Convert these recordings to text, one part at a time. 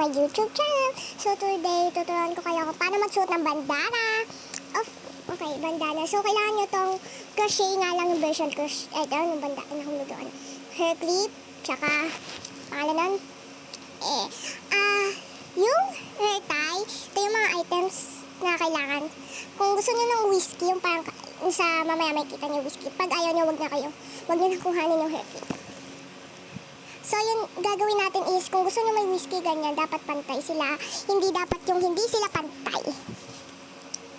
my YouTube channel. So today, tuturuan ko kayo kung paano magsuot ng bandana. Okay, bandana. So kailangan nyo tong crochet nga lang yung version. Ito, yung bandana. Nahulog doon. Hair clip, tsaka, pangalan nun? Yung hair tie, ito yung mga items na kailangan. Kung gusto nyo ng whiskey, yung parang sa mamaya may kita nyo whiskey. Pag ayaw nyo, wag nyo na kuhanin yung hair clip. So, yung gagawin natin is, kung gusto nyo may whiskey ganyan, dapat pantay sila. Hindi dapat yung hindi sila pantay.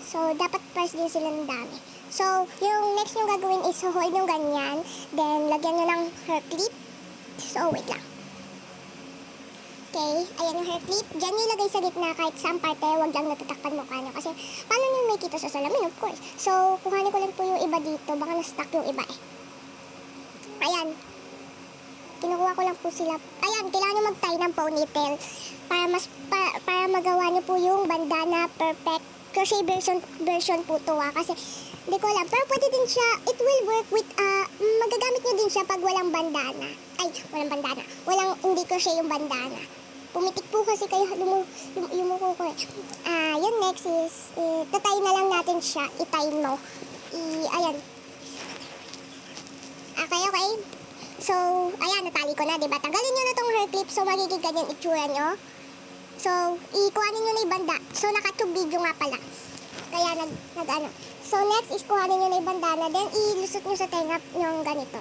So, dapat price din sila ng dami. So, yung next nyo gagawin is, hold nyo ganyan. Then, lagyan nyo ng hair clip. So, wait lang. Okay, ayan yung hair clip. Diyan nyo ilagay sa gitna kahit saan parte, wag lang natatakpan mukha nyo. Kasi, paano nyo may kita sa salamin, of course. So, kuhanin ko lang po yung iba dito. Baka na-stuck yung iba eh. Ayan. Kinukuha ko lang po sila. Ayan, kailangan nyo mag-tie ng ponytail para magawa nyo po yung bandana perfect. Crochet version po to kasi hindi ko alam. Pero pwede din siya, it will work with, magagamit nyo din siya pag walang bandana. Ay, walang bandana. Hindi crochet yung bandana. Pumitik po kasi kayo, yumuko ko eh. Yung next is, tatay na lang natin siya, itay mo. Ayan. Okay. So, ayan, natali ko na, diba? Tanggalin nyo na tong hair clip, so magiging ganyan itsura nyo. So, ikuhanin nyo na yung banda. So, naka-tube video nga pala. Kaya nag-ano. So, next is kuhanin nyo na yung bandana, then ilusot nyo sa tenga yung ganito.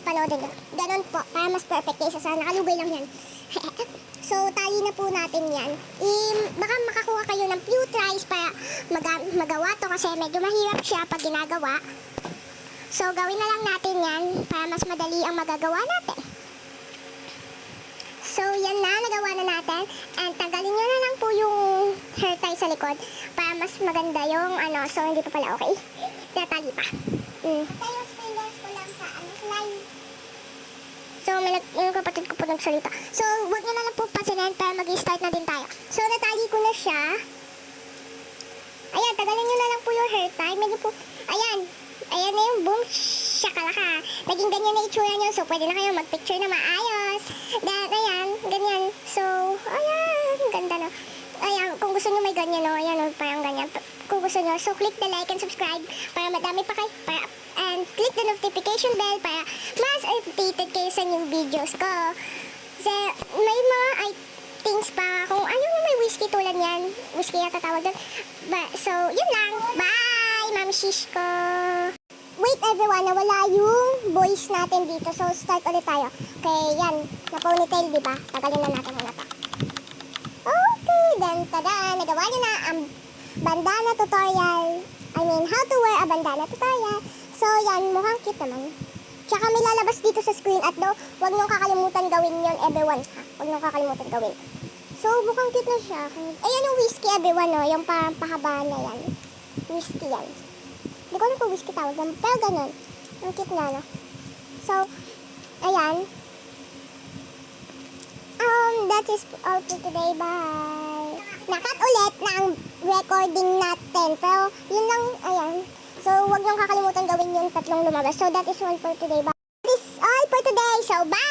Panoodin nyo. Ganon po, para mas perfect kaysa sa nakalugay lang yan. So, tali na po natin yan. Baka makakuha kayo ng few tries para magawa to kasi medyo mahirap siya pag ginagawa. So, gawin na lang natin yan para mas madali ang magagawa natin. So, yan na. Nagawa na natin. And tanggalin nyo na lang po yung hair tie sa likod para mas maganda yung So, hindi pa pala okay. Tinatali pa. Patay yung fingers ko lang sa slime. So, yung kapatid ko po nagsalita. So, wag nyo na lang po pasinin para mag-start na din tayo. So, natali ko na siya. Ayan, tagalin nyo na lang po yung hair tie. Medyo po, ayan na yung boom shakalaka. Naging ganyan na itsura nyo. So, pwede na kayo mag-picture na maayos. Then, ayan, ganyan. So, ayan, ganda na. Ayan, kung gusto nyo may ganyan, no? Ayan, parang ganyan. Kung gusto nyo, so click the like and subscribe para madami pa kayo. And click the notification bell para mas updated kayo sa new videos ko. So, may mga things pa kung ano may whiskey tulad yan. Whiskey yata tawag doon. So, yun lang. Bye, Mami Shish ko. Wait everyone, nawala yung voice natin dito. So, start ulit tayo. Okay, yan. Na-ponytail, diba? Tagalin na natin muna ito. Okay, then, tada! Nagawa nyo na ang bandana tutorial. I mean, how to wear a bandana tutorial. So, yan. Mukhang cute naman. Tsaka may lalabas dito sa screen at huwag nyo kakalimutan gawin yun, everyone. Huwag nyo kakalimutan gawin. So, mukhang cute na siya. Ayan yung whiskey, everyone, no? Yung parang pahaba na yan. Whiskey yan. Hindi ko alam kung whiskey tawag lang. Pero ganun. Ang cute na, no? So, ayan. That is all for today. Bye. Nakat ulit na ang recording natin. Pero, yun lang, ayan. So, huwag niyong kakalimutan gawin yung tatlong lumabas. So, that is all for today. Bye. That is all for today. So, bye!